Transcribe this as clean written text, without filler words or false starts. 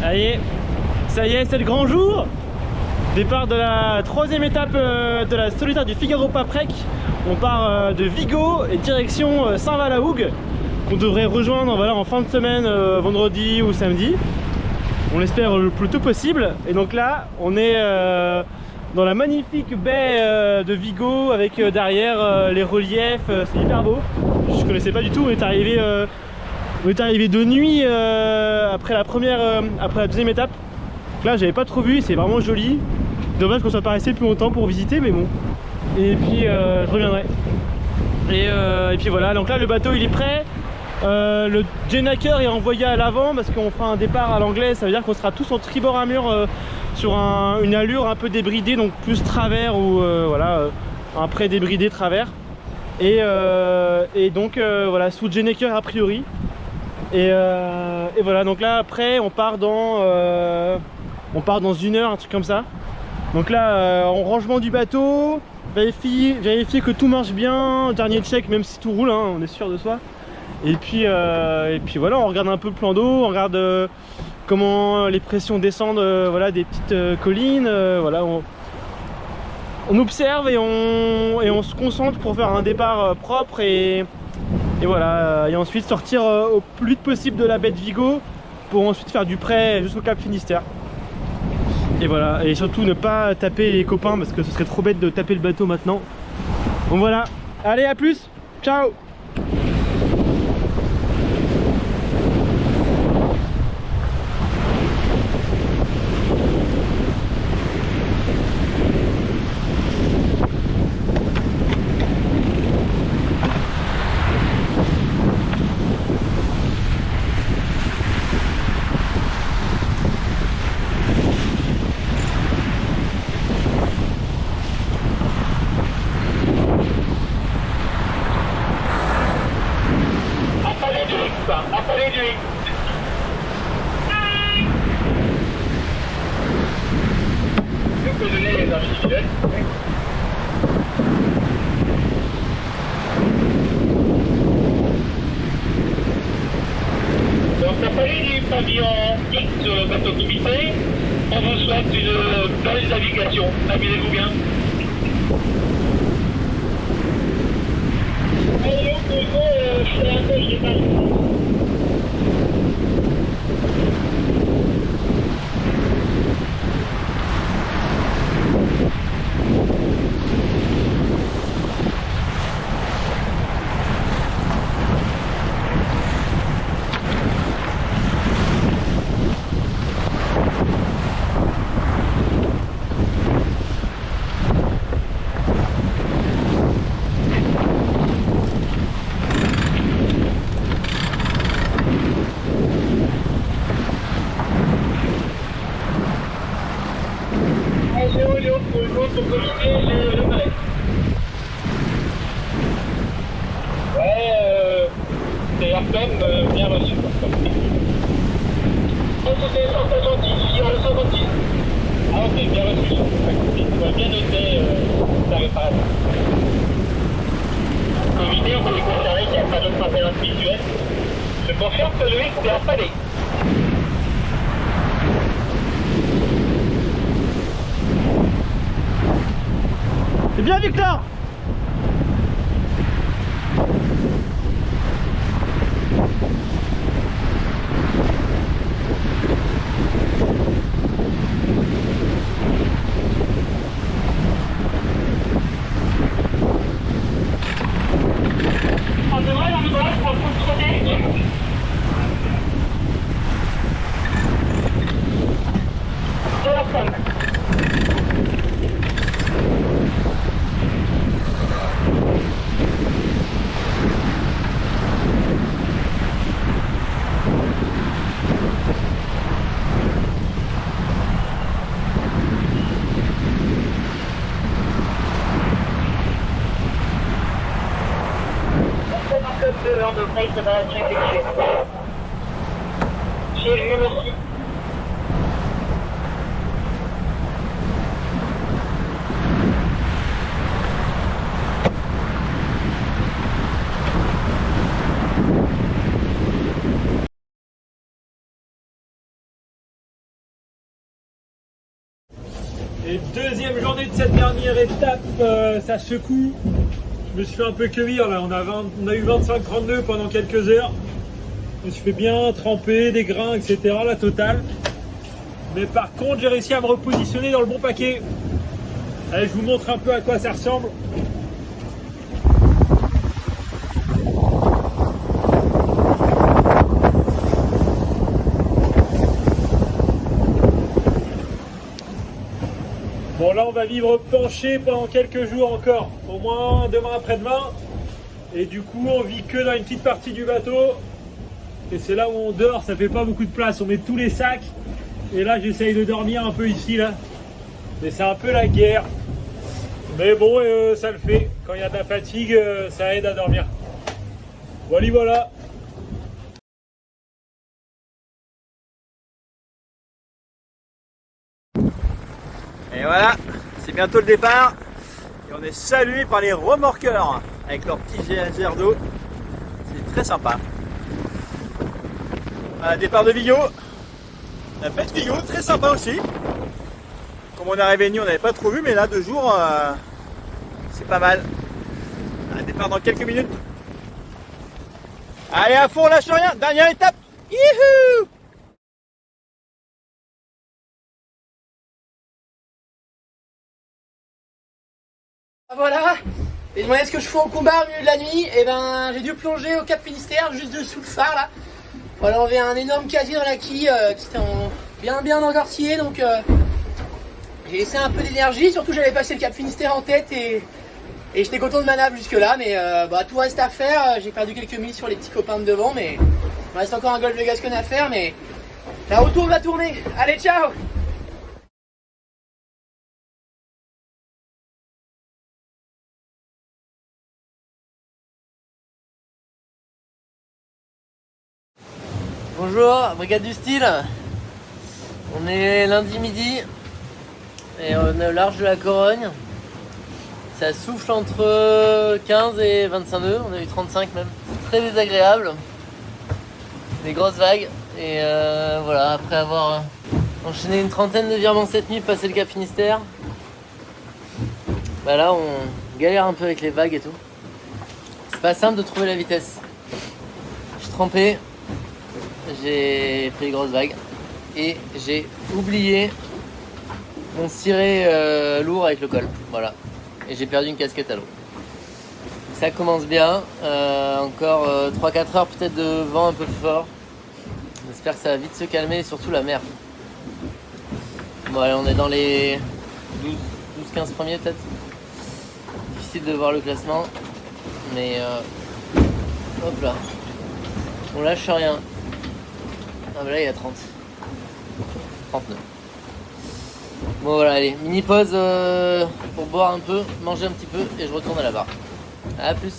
Allez, ça y est, c'est le grand jour. Départ de la troisième étape de la solitaire du Figaro-Paprec. On part de Vigo et direction Saint-Valahougue, qu'on devrait rejoindre voilà, en fin de semaine, vendredi ou samedi. On l'espère le plus tôt possible. Et donc là, on est dans la magnifique baie de Vigo avec derrière les reliefs. C'est hyper beau. Je connaissais pas du tout. On est arrivé de nuit après la deuxième étape. Donc là, j'avais pas trop vu. C'est vraiment joli. Dommage qu'on soit pas resté plus longtemps pour visiter, mais bon. Et puis je reviendrai. Et puis voilà. Donc là, le bateau il est prêt. Le Jenaker est envoyé à l'avant parce qu'on fera un départ à l'anglais. Ça veut dire qu'on sera tous en tribord à mur sur une allure un peu débridée, donc plus travers ou voilà, un pré débridé travers. Et donc voilà, sous Jenaker a priori. Et voilà, donc là après on part dans 1 heure, un truc comme ça. Donc là en rangement du bateau, vérifier que tout marche bien, dernier check même si tout roule, hein, on est sûr de soi. Et puis voilà, on regarde un peu le plan d'eau, on regarde comment les pressions descendent voilà, des petites collines, voilà, on observe et on se concentre pour faire un départ propre et voilà, et ensuite sortir au plus vite possible de la baie de Vigo pour ensuite faire du prêt jusqu'au Cap Finistère. Et voilà, et surtout ne pas taper les copains parce que ce serait trop bête de taper le bateau maintenant. Donc voilà, allez à plus, ciao. Donc la famille du pavillon X sur le bateau comité, on vous souhaite une belle navigation. Amusez-vous bien. Allez, je suis à la gauche des pages. Pour comité, le palais. Ouais, c'est RPM bien reçu. Oh, c'était 170, il y a le 126. Ah ok, bien reçu. On va bien noter ta réparation. Comité, on peut lui confirmer qu'il n'y a pas d'autre référence visuelle. Je confirme que le X est installé. C'est bien Victor. On devrait dans le bras pour contrôler. De la femme. On devrait se battre effectuer. J'ai vu, merci. Allez, deuxième journée de cette dernière étape, ça secoue. Je me suis fait un peu cueillir là, on a eu 25-30 nœuds pendant quelques heures. Je me suis fait bien tremper, des grains, etc. la totale. Mais par contre, j'ai réussi à me repositionner dans le bon paquet. Allez, je vous montre un peu à quoi ça ressemble. Bon, là on va vivre penché pendant quelques jours encore, au moins demain après-demain. Et du coup on vit que dans une petite partie du bateau. Et c'est là où on dort, ça fait pas beaucoup de place, on met tous les sacs. Et là j'essaye de dormir un peu ici là. Mais c'est un peu la guerre. Mais bon, ça le fait. Quand il y a de la fatigue, ça aide à dormir. Voilà. Et voilà, c'est bientôt le départ. Et on est salué par les remorqueurs avec leur petit GR d'eau. C'est très sympa. Voilà, départ de Vigo. La belle Vigo, très sympa aussi. Comme on est arrivé de nuit, on n'avait pas trop vu, mais là, 2 jours, c'est pas mal. Un départ dans quelques minutes. Allez, à fond, on lâche rien. Dernière étape. Youhou! Voilà, et demandé ce que je fais au combat au milieu de la nuit, et ben j'ai dû plonger au Cap Finistère, juste dessous le phare là. Voilà, on avait un énorme casier dans la quille qui était bien entortillé, donc j'ai laissé un peu d'énergie, surtout j'avais passé le Cap Finistère en tête et j'étais content de ma nave jusque là, mais tout reste à faire. J'ai perdu quelques milles sur les petits copains de devant, mais il me reste encore un golfe de Gascogne à faire, mais la retourne va tourner. Allez, ciao! Bonjour, brigade du style. On est lundi midi et on est au large de la Corogne. Ça souffle entre 15 et 25 nœuds, on a eu 35 même. C'est très désagréable. Des grosses vagues. Et voilà, après avoir enchaîné une trentaine de virements cette nuit, passé le Cap Finistère, bah là on galère un peu avec les vagues et tout. C'est pas simple de trouver la vitesse. Je suis trempé. J'ai pris les grosses vagues et j'ai oublié mon ciré lourd avec le col, voilà, et j'ai perdu une casquette à l'eau. Ça commence bien, encore 3-4 heures peut-être de vent un peu fort. J'espère que ça va vite se calmer, et surtout la mer. Bon allez, on est dans les 12-15 premiers peut-être. Difficile de voir le classement, mais hop là, on lâche rien. Ah bah là il y a 39. Bon voilà, allez, mini pause pour boire un peu, manger un petit peu et je retourne à la barre. A plus.